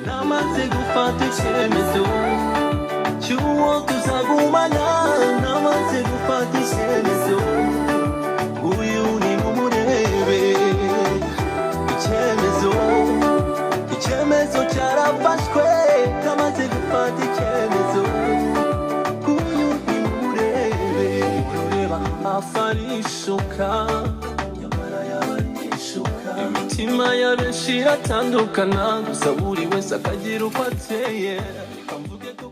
namaze gufata icyemezo cy'uwo tuzagumana, namaze gufata icyemezo, uyu ni mumurebe. Icyemezo cyarafashwe, namaze gufata icyemezo, uyu ni mumurebe. Kureba hafi arishuka, nyamara yaba arishuka. Imitima ya benshi iratandukana, gusa buri wese akagira uko ateye. Reka mvuge ko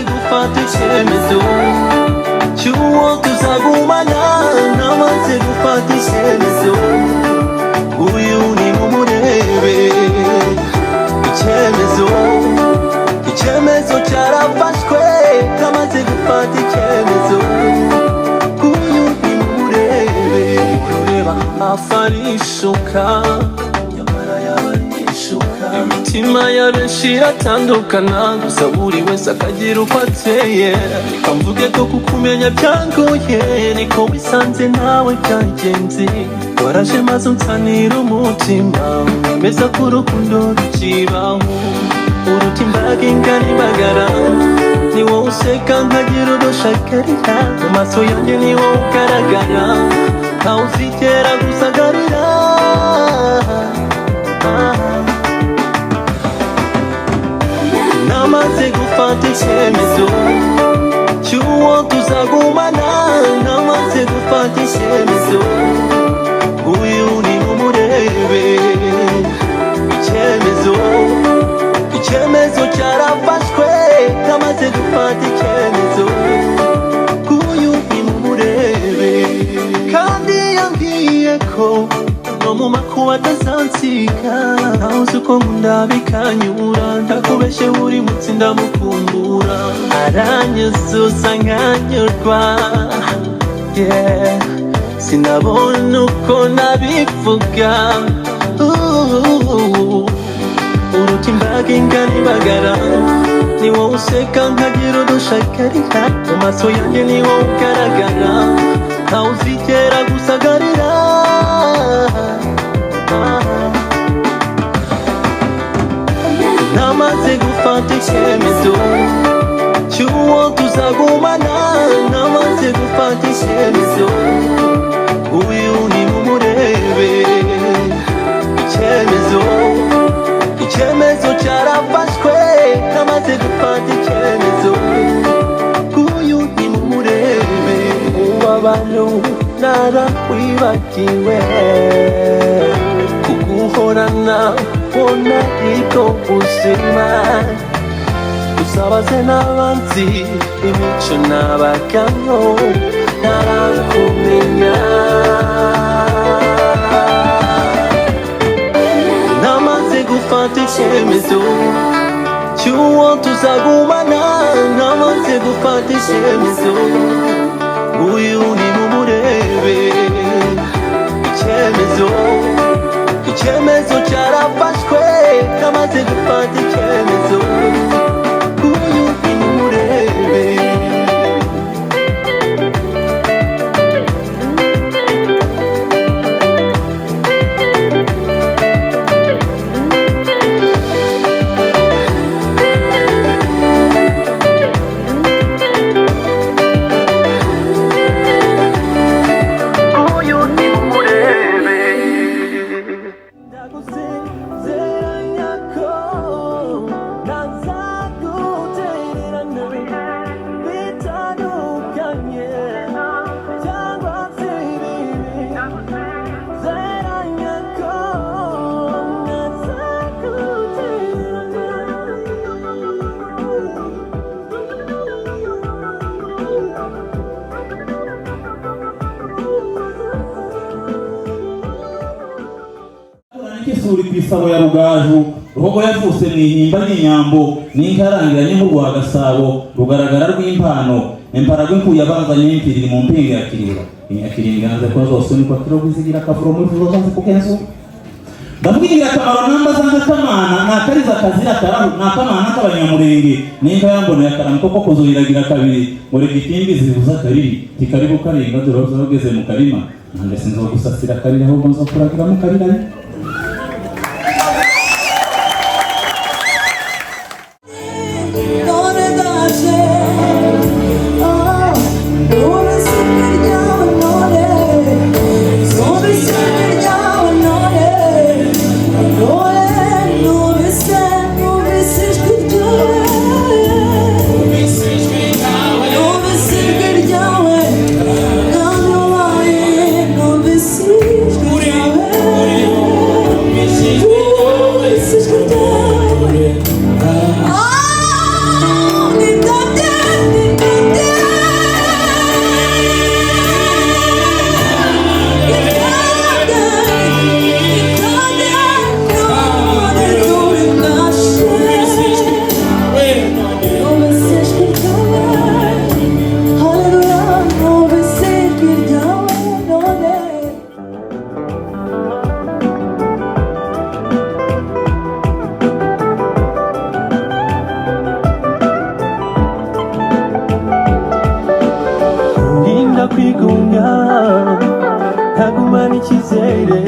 gufata icyemezo cy'uwo tuzagumana, namaze gufata icyemezo, uyu ni mumurebe. Icyemezo cyarafashwe, namaze gufata icyemezo, uyu ni mumurebe. Kureba hafi arishuka, nyamara yaba arishuka. Imitima ya benshi iratandukana, gusa buri wese akagira uko ateye. Reka mvuge ko kukumenya byangoye, niko wisanze nawe byagenze. Waraje maze unsanira umutima, wemeza ko urukundo rukibaho. Uruta imbaga ingana imbagara, ni wowe useka nkagira udushakarira. Mu maso yanjye ni wowe ugaragara, ntawe uzigera gusagarira. Namaze gufata icyemezo cy'uwo tuzagumana, namaze gufata icyemezo, uyu ni mumurebe. Icyemezo cyarafashwe, namaze gufata icyemezo, uyu ni mumurebe. Kandi yambwiye ko no mu makuba atazansiga, uzi ko nkunda bikanyura, ntakubeshye buri munsi ndamukumbura. Aranyuzuza nkanyurwa, sinabona uko nabivuga. Uruta imbaga ingana imbagara, ni wowe useka nkagira udushakarira. Mu maso yanjye ni wowe ugaragara, ntawe uzigera gusagarira. Namaze gufata icyemezo cy'uwo tuzagumana, namaze gufata icyemezo, uyu ni mumurebe. Icyemezo cyarafashwe, namaze gufata icyemezo, uyu ni mumurebe. Abantu narakwibagiwe, kuguhorana bona ibwo buzima. Uzabaze n'abanzi imico nabagamo, ntarakumenya. Namaze gufata icyemezo cy'uwo tuzagumana namaze gufata icyemezo uyu ni mumurebe icyemezo cyarafashwe namaze gufata icyemezo uyu ni mumurebe Kisuri kwisabo ya Rugaju ruhogo yavuse mwihimba n'inyambo n'inkarangiranye mu rwa Gasabo rugaragara rw'impano imparagwe nkuye abazanye impiriri mu mpinga ya Kiriro inyakiringanze kwa zose ni kwa Kiriro bizigira kafuro mu vuzo zanze kukenzo ndabwira akamaro namba zanga kamana nakariza kazira karahu nakamana k'abanyamurenge n'inka yambona yakaramko ko kuzoyiragira kabiri muri gitimbi zibuza kabiri kikaribu karinga dore zogeze mu karima nanga sinzo gusasira karira ahubwo nzo kuragira mu karira kwigunga ntagumana icyizere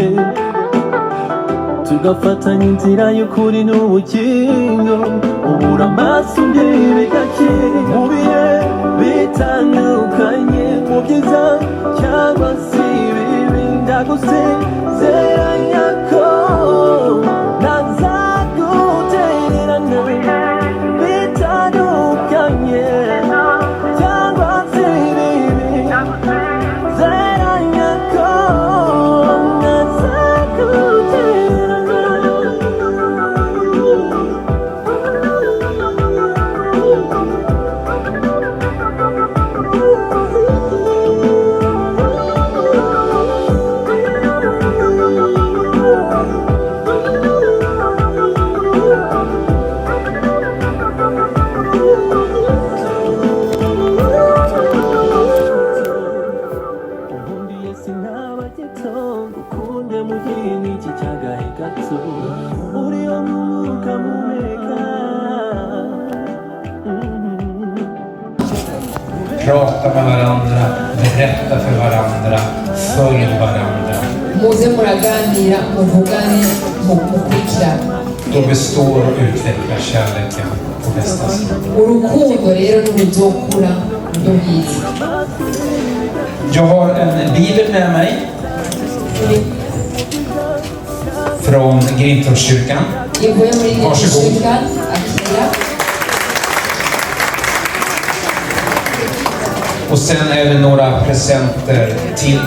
tugafatanya inzira y'ukuri n'ubugingo ubura amaso ndebe gake mu bihe bitandukanye mu byiza cyangwa se ibibi ndagusezeranya ko ntazagutererana bitandukanye Prata med varandra, berätta för varandra, följ varandra. Muze muraganira, muvugane, mukurikira. Då består och utvecklar kärleken på bästa sätt. Urukundo rero nuruzokura ndubizi. Jag har en bibel med mig från Grintorpskyrkan. Varsågod. Och sen är det några presenter till.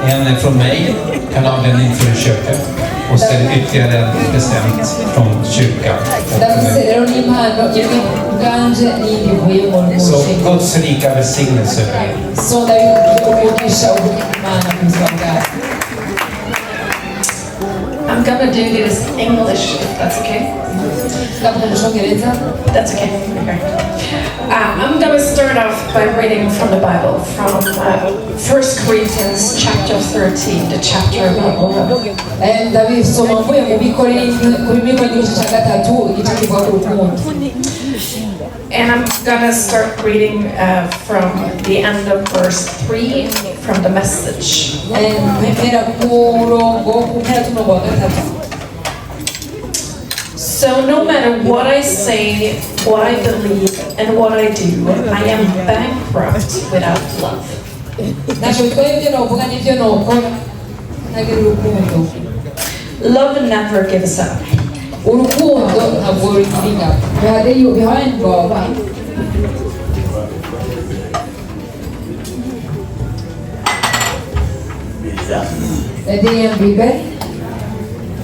En från mig, kan använda inför köket. Och sen ytterligare en present från kyrkan. Så Guds rika välsignelse. I'm gonna do this English if that's okay. Ndavuga mu Cyongereza. That's okay. Okay. I'm going to start off by reading from the Bible, from 1 Corinthians chapter 13, the chapter about love. Ndabisoma mvuye mu Bikorinto igice cya gatatu igice kivuga ku rukundo. And I'm going to start reading from the end of verse 3 from the message. Mpera ku murongo wa gatatu. So no matter what I say, what I believe, and what I do, I am bankrupt without love. Ntacyo bitwaye ibyo novuga n'ibyo nokora ntagira urukundo. Love never gives up. Urukundo ntabwo rugira ingabo. Bihaye ingabo. Det är en bibel.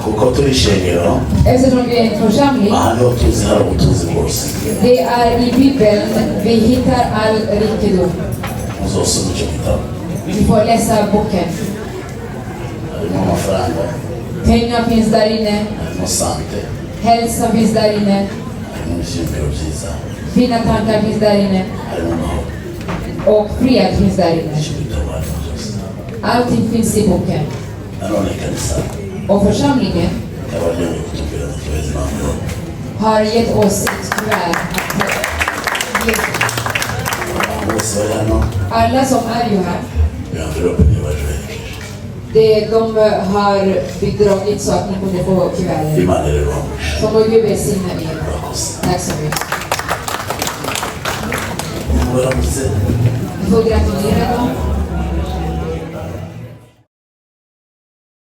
kuko turi ishengero Eftersom vi är en församling. ahantu tuzi hari ubutunzi bwose Det är i Bibeln vi hittar all rikedom. muzosoma icyo gitabo Vi får läsa boken. harimo amafaranga Pengar finns där inne. harimo sante Hälsa finns där inne. harimo ibyiyumviro byiza Fina tankar finns där inne. harimo amahoro Och fred finns där inne. icyo gitabo harimo byose Allting finns i boken. nanone kanisa Och församlingen ikaba ryongeye kutubwira ngo tubeze impamvu har gett oss ett kuvert. abantu bose bari hano Alla som är ju här, iyo amvirope niyo baje berekeje de har bidragit så att ni kunde få kuvertet. imana rero bamurisha Så må Gud välsigna er. urakoze Tack så mycket. mubaramutse Vi får gratulera dem.